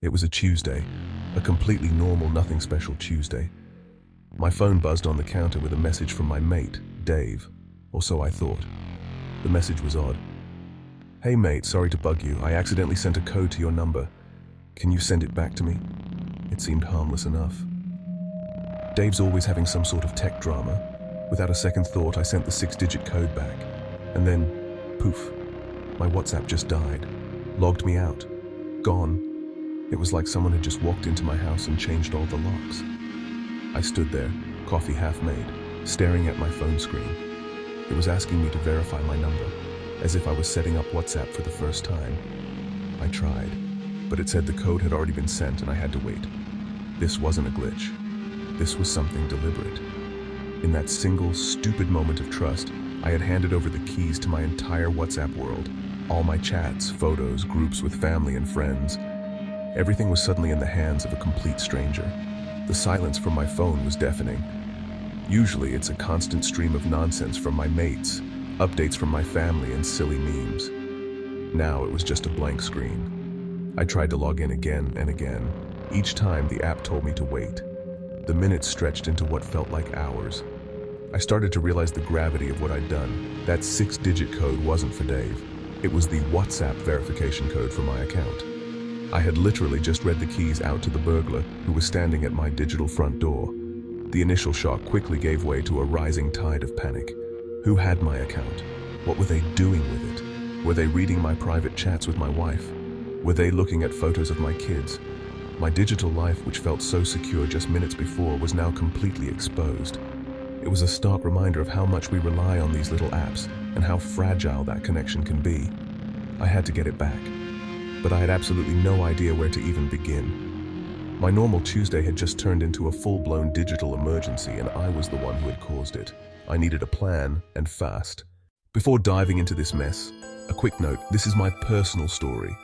It was a Tuesday, a completely normal, nothing special Tuesday. My phone buzzed on the counter with a message from my mate, Dave, or so I thought. The message was odd. "Hey mate, sorry to bug you. I accidentally sent a code to your number. Can you send it back to me?" It seemed harmless enough. Dave's always having some sort of tech drama. Without a second thought, I sent the 6-digit code back. And then, poof, my WhatsApp just died. Logged me out. Gone. It was like someone had just walked into my house and changed all the locks. I stood there, coffee half made, staring at my phone screen. It was asking me to verify my number, as if I was setting up WhatsApp for the first time. I tried, but it said the code had already been sent and I had to wait. This wasn't a glitch. This was something deliberate. In that single, stupid moment of trust, I had handed over the keys to my entire WhatsApp world. All my chats, photos, groups with family and friends. Everything was suddenly in the hands of a complete stranger. The silence from my phone was deafening. Usually it's a constant stream of nonsense from my mates, updates from my family, and silly memes. Now it was just a blank screen. I tried to log in again and again. Each time the app told me to wait. The minutes stretched into what felt like hours. I started to realize the gravity of what I'd done. That 6-digit code wasn't for Dave. It was the WhatsApp verification code for my account. I had literally just read the keys out to the burglar who was standing at my digital front door. The initial shock quickly gave way to a rising tide of panic. Who had my account? What were they doing with it? Were they reading my private chats with my wife? Were they looking at photos of my kids? My digital life, which felt so secure just minutes before, was now completely exposed. It was a stark reminder of how much we rely on these little apps and how fragile that connection can be. I had to get it back, but I had absolutely no idea where to even begin. My normal Tuesday had just turned into a full-blown digital emergency, and I was the one who had caused it. I needed a plan, and fast. Before diving into this mess, a quick note: this is my personal story.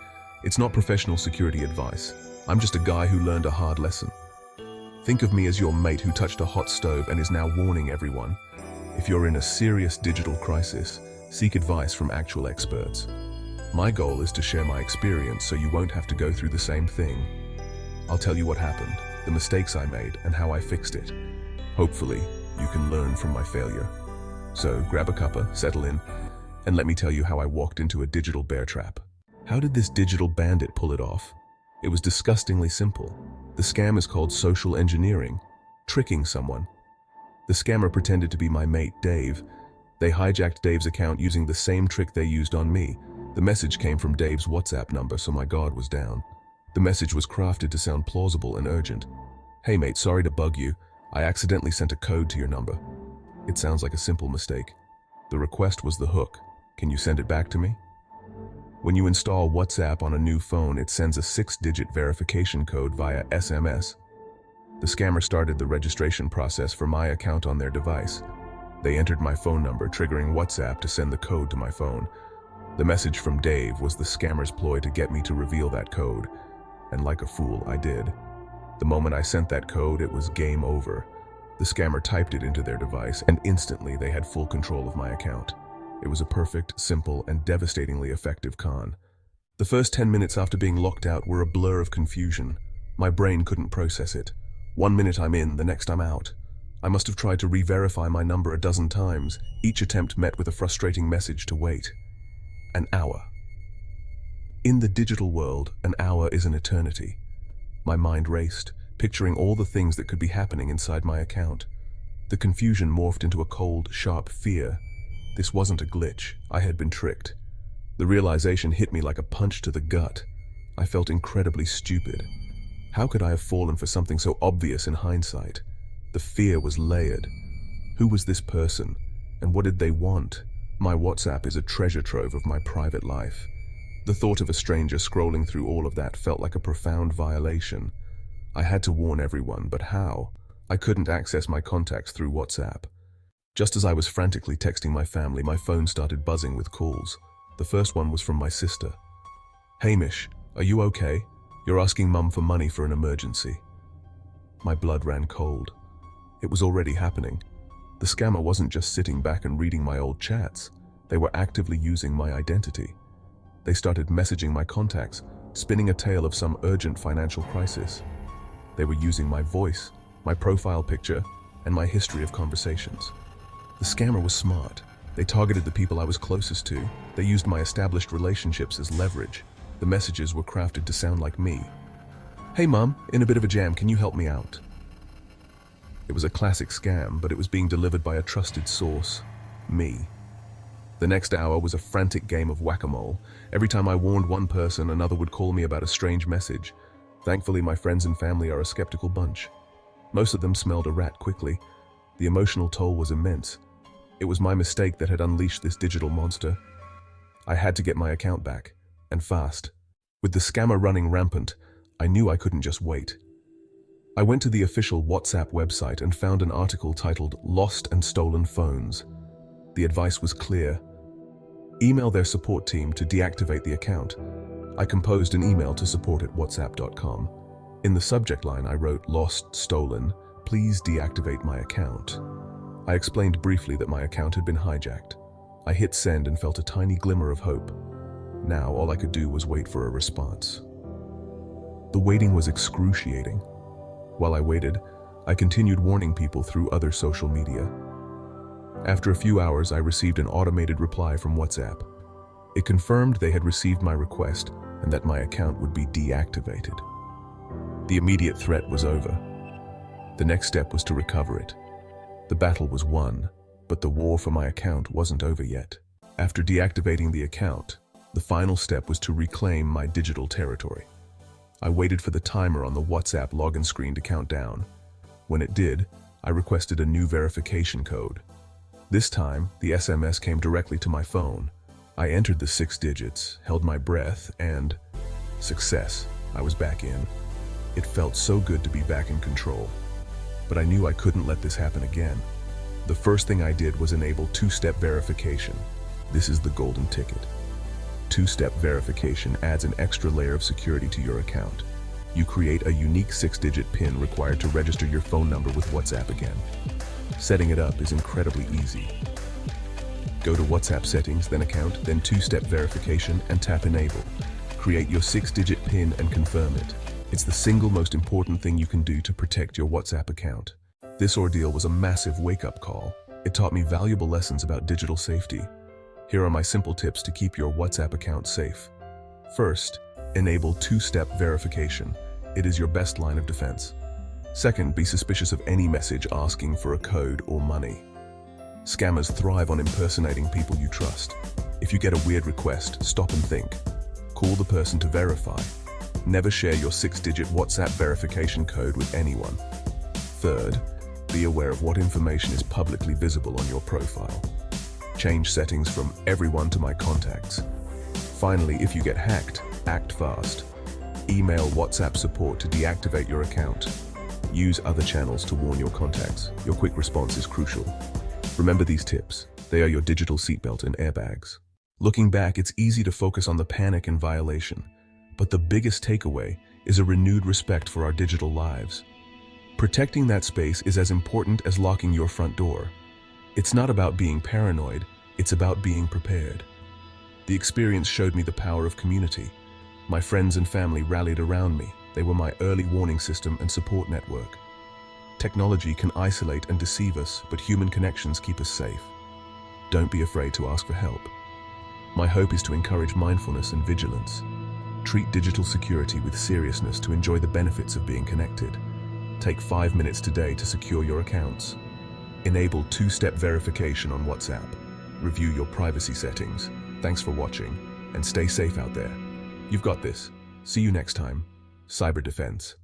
It's not professional security advice. I'm just a guy who learned a hard lesson. Think of me as your mate who touched a hot stove and is now warning everyone. If you're in a serious digital crisis, seek advice from actual experts. My goal is to share my experience so you won't have to go through the same thing. I'll tell you what happened, the mistakes I made, and how I fixed it. Hopefully, you can learn from my failure. So grab a cuppa, settle in, and let me tell you how I walked into a digital bear trap. How did this digital bandit pull it off? It was disgustingly simple. The scam is called social engineering, tricking someone. The scammer pretended to be my mate, Dave. They hijacked Dave's account using the same trick they used on me. The message came from Dave's WhatsApp number, so my guard was down. The message was crafted to sound plausible and urgent. "Hey mate, sorry to bug you. I accidentally sent a code to your number." It sounds like a simple mistake. The request was the hook. "Can you send it back to me?" When you install WhatsApp on a new phone, it sends a 6-digit verification code via SMS. The scammer started the registration process for my account on their device. They entered my phone number, triggering WhatsApp to send the code to my phone. The message from Dave was the scammer's ploy to get me to reveal that code, and like a fool, I did. The moment I sent that code, it was game over. The scammer typed it into their device, and instantly they had full control of my account. It was a perfect, simple, and devastatingly effective con. The first 10 minutes after being locked out were a blur of confusion. My brain couldn't process it. 1 minute I'm in, the next I'm out. I must have tried to re-verify my number a dozen times, each attempt met with a frustrating message to wait. An hour. In the digital world, an hour is an eternity. My mind raced, picturing all the things that could be happening inside my account. The confusion morphed into a cold, sharp fear. This wasn't a glitch. I had been tricked. The realization hit me like a punch to the gut. I felt incredibly stupid. How could I have fallen for something so obvious in hindsight? The fear was layered. Who was this person, and what did they want? My WhatsApp is a treasure trove of my private life. The thought of a stranger scrolling through all of that felt like a profound violation. I had to warn everyone, but how? I couldn't access my contacts through WhatsApp. Just as I was frantically texting my family, my phone started buzzing with calls. The first one was from my sister. "Hamish, are you okay? You're asking Mum for money for an emergency." My blood ran cold. It was already happening. The scammer wasn't just sitting back and reading my old chats. They were actively using my identity. They started messaging my contacts, spinning a tale of some urgent financial crisis. They were using my voice, my profile picture, and my history of conversations. The scammer was smart. They targeted the people I was closest to. They used my established relationships as leverage. The messages were crafted to sound like me. "Hey Mom, in a bit of a jam, can you help me out?" It was a classic scam, but it was being delivered by a trusted source, me. The next hour was a frantic game of whack-a-mole. Every time I warned one person, another would call me about a strange message. Thankfully, my friends and family are a skeptical bunch. Most of them smelled a rat quickly. The emotional toll was immense. It was my mistake that had unleashed this digital monster. I had to get my account back, and fast. With the scammer running rampant, I knew I couldn't just wait. I went to the official WhatsApp website and found an article titled "Lost and Stolen Phones." The advice was clear. Email their support team to deactivate the account. I composed an email to support@whatsapp.com. In the subject line, I wrote, "Lost, stolen, please deactivate my account." I explained briefly that my account had been hijacked. I hit send and felt a tiny glimmer of hope. Now, all I could do was wait for a response. The waiting was excruciating. While I waited, I continued warning people through other social media. After a few hours, I received an automated reply from WhatsApp. It confirmed they had received my request and that my account would be deactivated. The immediate threat was over. The next step was to recover it. The battle was won, but the war for my account wasn't over yet. After deactivating the account, the final step was to reclaim my digital territory. I waited for the timer on the WhatsApp login screen to count down. When it did, I requested a new verification code. This time, the SMS came directly to my phone. I entered the 6 digits, held my breath, and success. I was back in. It felt so good to be back in control. But I knew I couldn't let this happen again. The first thing I did was enable 2-step verification. This is the golden ticket. 2-step verification adds an extra layer of security to your account. You create a unique 6-digit PIN required to register your phone number with WhatsApp again. Setting it up is incredibly easy. Go to WhatsApp settings, then account, then 2-step verification, and tap enable. Create your 6-digit PIN and confirm it. It's the single most important thing you can do to protect your WhatsApp account. This ordeal was a massive wake-up call. It taught me valuable lessons about digital safety. Here are my simple tips to keep your WhatsApp account safe. First, enable 2-step verification. It is your best line of defense. Second, be suspicious of any message asking for a code or money. Scammers thrive on impersonating people you trust. If you get a weird request, stop and think. Call the person to verify. Never share your 6-digit WhatsApp verification code with anyone. Third, be aware of what information is publicly visible on your profile. Change settings from everyone to my contacts. Finally, if you get hacked, act fast. Email WhatsApp support to deactivate your account. Use other channels to warn your contacts. Your quick response is crucial. Remember these tips. They are your digital seatbelt and airbags. Looking back, it's easy to focus on the panic and violation. But the biggest takeaway is a renewed respect for our digital lives. Protecting that space is as important as locking your front door. It's not about being paranoid, it's about being prepared. The experience showed me the power of community. My friends and family rallied around me. They were my early warning system and support network. Technology can isolate and deceive us, but human connections keep us safe. Don't be afraid to ask for help. My hope is to encourage mindfulness and vigilance. Treat digital security with seriousness to enjoy the benefits of being connected. Take 5 minutes today to secure your accounts. Enable 2-step verification on WhatsApp. Review your privacy settings. Thanks for watching, and stay safe out there. You've got this. See you next time. Cyber Defense.